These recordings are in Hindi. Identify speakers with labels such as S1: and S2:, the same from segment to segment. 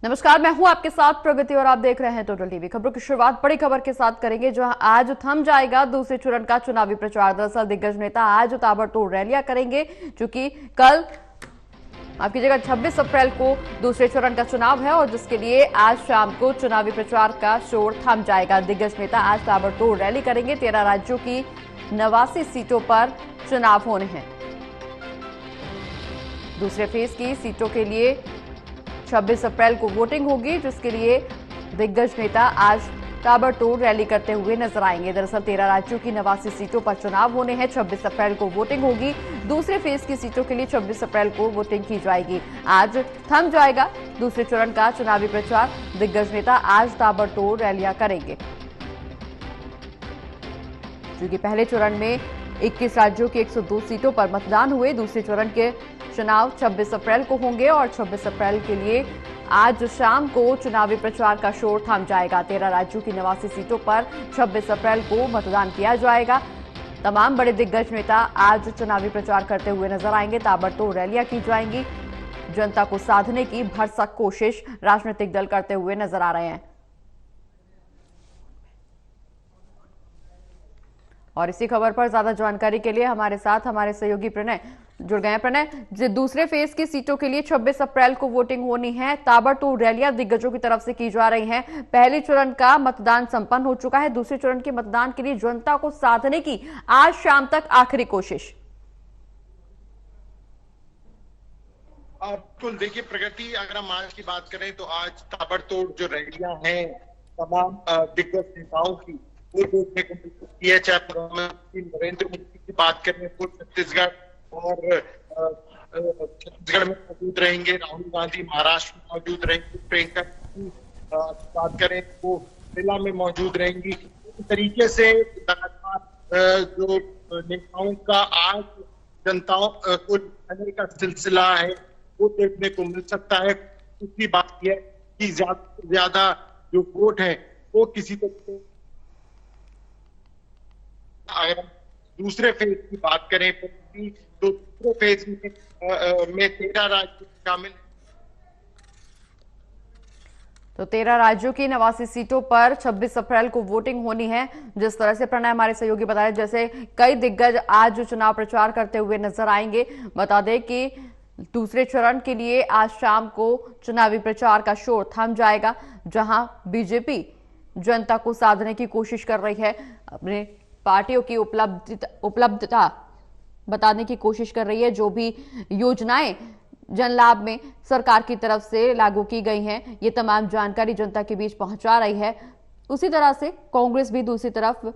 S1: नमस्कार, मैं हूं आपके साथ प्रगति और आप देख रहे हैं टोटल टीवी। खबरों की शुरुआत बड़ी खबर के साथ करेंगे, जो आज थम जाएगा दूसरे चरण का चुनावी प्रचार। दरअसल दिग्गज नेता आज ताबड़तोड़ रैलियां करेंगे, क्योंकि कल आपकी जगह 26 अप्रैल को दूसरे चरण का चुनाव है और जिसके लिए आज शाम को चुनावी प्रचार का शोर थम जाएगा। दिग्गज नेता आज ताबड़तोड़ रैली करेंगे। 13 राज्यों की 89 सीटों पर चुनाव होने हैं। दूसरे फेज की सीटों के लिए 26 अप्रैल को वोटिंग होगी, जिसके लिए दिग्गज नेता आज ताबड़तोड़ रैली करते हुए नजर आएंगे। दरअसल 13 राज्यों की 89 सीटों पर चुनाव होने हैं। 26 अप्रैल को वोटिंग होगी। दूसरे फेज की सीटों के लिए 26 अप्रैल को वोटिंग की जाएगी। आज थम जाएगा दूसरे चरण का चुनावी प्रचार। दिग्गज नेता आज ताबड़तोड़ रैलियां करेंगे, क्योंकि पहले चरण में 21 राज्यों की 102 सीटों पर मतदान हुए। दूसरे चरण के चुनाव 26 अप्रैल को होंगे और 26 अप्रैल के लिए आज शाम को चुनावी प्रचार का शोर थम जाएगा। 13 राज्यों की 89 सीटों पर 26 अप्रैल को मतदान किया जाएगा। तमाम बड़े दिग्गज नेता आज चुनावी प्रचार करते हुए नजर आएंगे। ताबड़तोड़ रैलियां की जाएंगी। जनता को साधने की भरसक कोशिश राजनीतिक दल करते हुए नजर आ रहे हैं। और इसी खबर पर ज्यादा जानकारी के लिए हमारे साथ हमारे सहयोगी प्रणय जुड़ गए हैं। प्रणय, दूसरे फेज की सीटों के लिए 26 अप्रैल को वोटिंग होनी है। ताबड़तोड़ रैलियां दिग्गजों की तरफ से की जा रही हैं। पहले चरण का मतदान संपन्न हो चुका है। दूसरे चरण के मतदान के लिए जनता को साधने की आज शाम तक आखिरी कोशिश।
S2: बिल्कुल, देखिए प्रगति, अगर हम आज की बात करें तो आज ताबड़तोड़ जो रैलियां हैं तमाम दिग्गज नेताओं की, वो देखने को मिल सकती है। चाहे प्रधानमंत्री नरेंद्र मोदी की बात करें, वो छत्तीसगढ़ और छत्तीसगढ़ में मौजूद रहेंगे। राहुल गांधी महाराष्ट्र में मौजूद रहेंगे। प्रियंका गांधी बात करें वो जिला में मौजूद रहेंगी। इस तरीके से लगातार जो नेताओं का आज जनताओं को दिखाने का सिलसिला है वो देखने को मिल सकता है। दूसरी बात यह कि ज्यादा से ज्यादा जो वोट है वो किसी तरीके, अगर दूसरे फेज की बात करें तो दूसरे फेज में 13 राज्य शामिल।
S1: तो 13 राज्यों की 89 सीटों पर 26 अप्रैल को वोटिंग होनी है। जिस तरह से प्रणय हमारे सहयोगी बताया, जैसे कई दिग्गज आज चुनाव प्रचार करते हुए नजर आएंगे। बता दें कि दूसरे चरण के लिए आज शाम को चुनावी प्रचार का शोर थम जाएगा, जहां बीजेपी जनता को साधने की कोशिश कर रही है। अपने पार्टियों की उपलब्धता बताने की कोशिश कर रही है। जो भी योजनाएं जन लाभ में सरकार की तरफ से लागू की गई हैं, ये तमाम जानकारी जनता के बीच पहुंचा रही है। उसी तरह से कांग्रेस भी दूसरी तरफ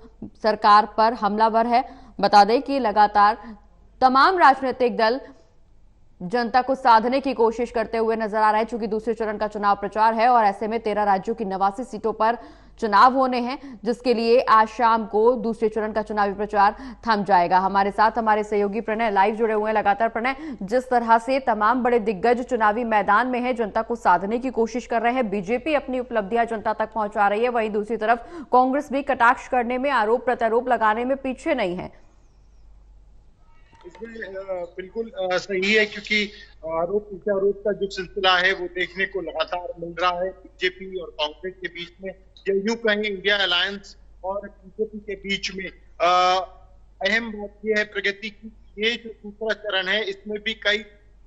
S1: सरकार पर हमलावर है। बता दें कि लगातार तमाम राजनीतिक दल जनता को साधने की कोशिश करते हुए नजर आ रहा है, चूंकि दूसरे चरण का चुनाव प्रचार है और ऐसे में 13 राज्यों की 89 सीटों पर चुनाव होने हैं, जिसके लिए आज शाम को दूसरे चरण का चुनावी प्रचार थम जाएगा। हमारे साथ हमारे सहयोगी प्रणय लाइव जुड़े हुए हैं लगातार। प्रणय, जिस तरह से तमाम बड़े दिग्गज चुनावी मैदान में है, जनता को साधने की कोशिश कर रहे हैं, बीजेपी अपनी उपलब्धियां जनता तक पहुंचा रही है, वहीं दूसरी तरफ कांग्रेस भी कटाक्ष करने में, आरोप प्रत्यारोप लगाने में पीछे नहीं है।
S2: इसमें बिल्कुल सही है, क्योंकि आरोप प्रत्यारोप का जो सिलसिला है वो देखने को लगातार मिल रहा है बीजेपी और कांग्रेस के बीच में, या यूं कहें इंडिया अलायंस और बीजेपी के बीच में। अहम बात यह है प्रगति की, ये जो दूसरा चरण है इसमें भी कई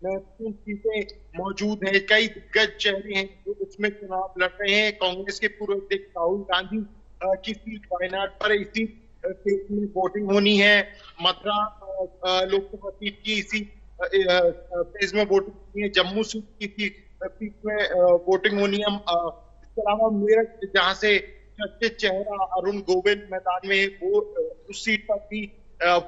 S2: महत्वपूर्ण चीजें मौजूद हैं। कई दिग्गज चेहरे हैं जो इसमें चुनाव लड़ रहे हैं। कांग्रेस के पूर्व अध्यक्ष राहुल गांधी की सीट वायनाड पर इसी केस में वोटिंग होनी है। मथुरा लोकसभा सीट की इसी फेज में वोटिंग होनी है। जम्मू सीट की सीट में वोटिंग होनी है। इसके अलावा मेरठ, जहां से चर्चित चेहरा अरुण गोविल मैदान में, वो उस सीट पर भी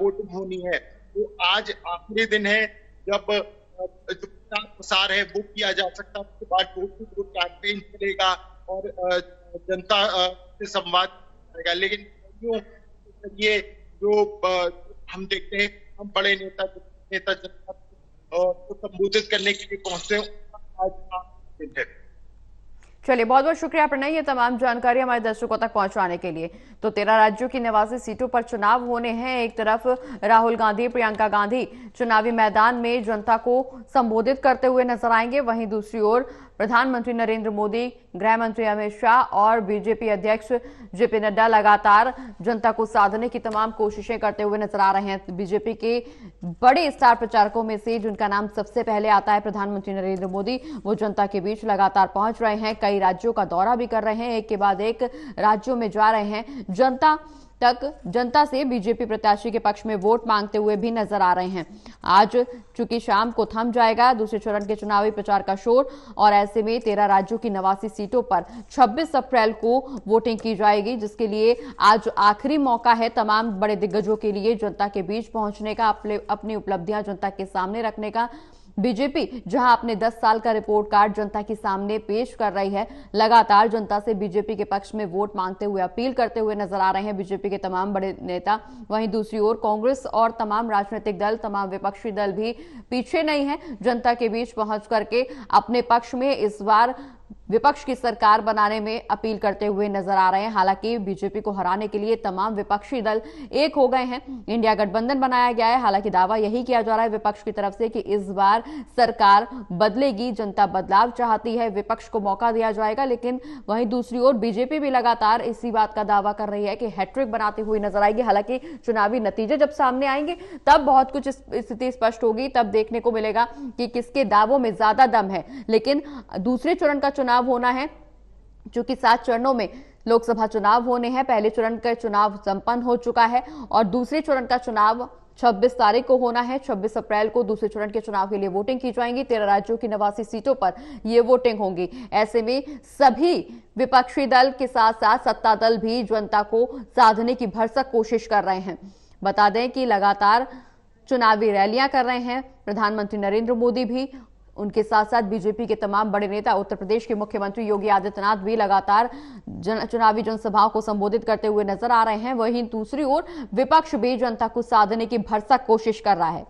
S2: वोटिंग होनी है। तो आज आखिरी दिन है जब जो प्रचार प्रसार है वो किया जा सकता है। उसके बाद डोर टू डोर कैंपेन चलेगा और जनता से संवाद करेगा। लेकिन ये जो हम देखते हैं, हम बड़े नेता जनता को संबोधित करने के लिए पहुंचते हैं। आज
S1: चलिए, बहुत बहुत शुक्रिया प्रणय, ये तमाम जानकारी हमारे दर्शकों तक पहुंचाने के लिए। तो 13 राज्यों की 89 सीटों पर चुनाव होने हैं। एक तरफ राहुल गांधी, प्रियंका गांधी चुनावी मैदान में जनता को संबोधित करते हुए नजर आएंगे, वहीं दूसरी ओर प्रधानमंत्री नरेंद्र मोदी, गृह मंत्री अमित शाह और बीजेपी अध्यक्ष जेपी नड्डा लगातार जनता को साधने की तमाम कोशिशें करते हुए नजर आ रहे हैं। बीजेपी के बड़े स्टार प्रचारकों में से जिनका नाम सबसे पहले आता है प्रधानमंत्री नरेंद्र मोदी, वो जनता के बीच लगातार पहुंच रहे हैं, कई राज्यों का दौरा भी कर रहे हैं, एक के बाद एक राज्यों में जा रहे हैं, जनता से बीजेपी प्रत्याशी के पक्ष में वोट मांगते हुए भी नजर आ रहे हैं। आज चूंकि शाम को थम जाएगा दूसरे चरण के चुनावी प्रचार का शोर और ऐसे में 13 राज्यों की 89 सीटों पर 26 अप्रैल को वोटिंग की जाएगी, जिसके लिए आज आखिरी मौका है तमाम बड़े दिग्गजों के लिए जनता के बीच पहुंचने का, अपनी उपलब्धियां जनता के सामने रखने का। बीजेपी जहां अपने 10 साल का रिपोर्ट कार्ड जनता के सामने पेश कर रही है, लगातार जनता से बीजेपी के पक्ष में वोट मांगते हुए, अपील करते हुए नजर आ रहे हैं बीजेपी के तमाम बड़े नेता। वहीं दूसरी ओर कांग्रेस और तमाम राजनीतिक दल, तमाम विपक्षी दल भी पीछे नहीं है, जनता के बीच पहुंच करके अपने पक्ष में इस बार विपक्ष की सरकार बनाने में अपील करते हुए नजर आ रहे हैं। हालांकि बीजेपी को हराने के लिए तमाम विपक्षी दल एक हो गए हैं, इंडिया गठबंधन बनाया गया है। हालांकि दावा यही किया जा रहा है विपक्ष की तरफ से कि इस बार सरकार बदलेगी, जनता बदलाव चाहती है, विपक्ष को मौका दिया जाएगा। लेकिन वहीं दूसरी ओर बीजेपी भी लगातार इसी बात का दावा कर रही है कि हैट्रिक बनाती हुई नजर आएगी। हालांकि चुनावी नतीजे जब सामने आएंगे तब बहुत कुछ स्थिति स्पष्ट होगी, तब देखने को मिलेगा कि किसके दावों में ज्यादा दम है। लेकिन दूसरे चरण का चुनाव होना है, चूंकि 7 चरणों में लोकसभा चुनाव होने हैं। पहले चरण का चुनाव संपन्न हो चुका है और दूसरे चरण का चुनाव 26 तारीख को होना है। 26 अप्रैल को दूसरे चरण के चुनाव के लिए वोटिंग की जाएगी। 13 राज्यों की 89 सीटों पर यह वोटिंग होगी। ऐसे में सभी विपक्षी दल के साथ साथ सत्ता दल भी जनता को साधने की भरसक कोशिश कर रहे हैं। बता दें कि लगातार चुनावी रैलियां कर रहे हैं प्रधानमंत्री नरेंद्र मोदी भी, उनके साथ साथ बीजेपी के तमाम बड़े नेता, उत्तर प्रदेश के मुख्यमंत्री योगी आदित्यनाथ भी लगातार चुनावी जनसभाओं को संबोधित करते हुए नजर आ रहे हैं। वहीं दूसरी ओर विपक्ष भी जनता को साधने की भरसक कोशिश कर रहा है।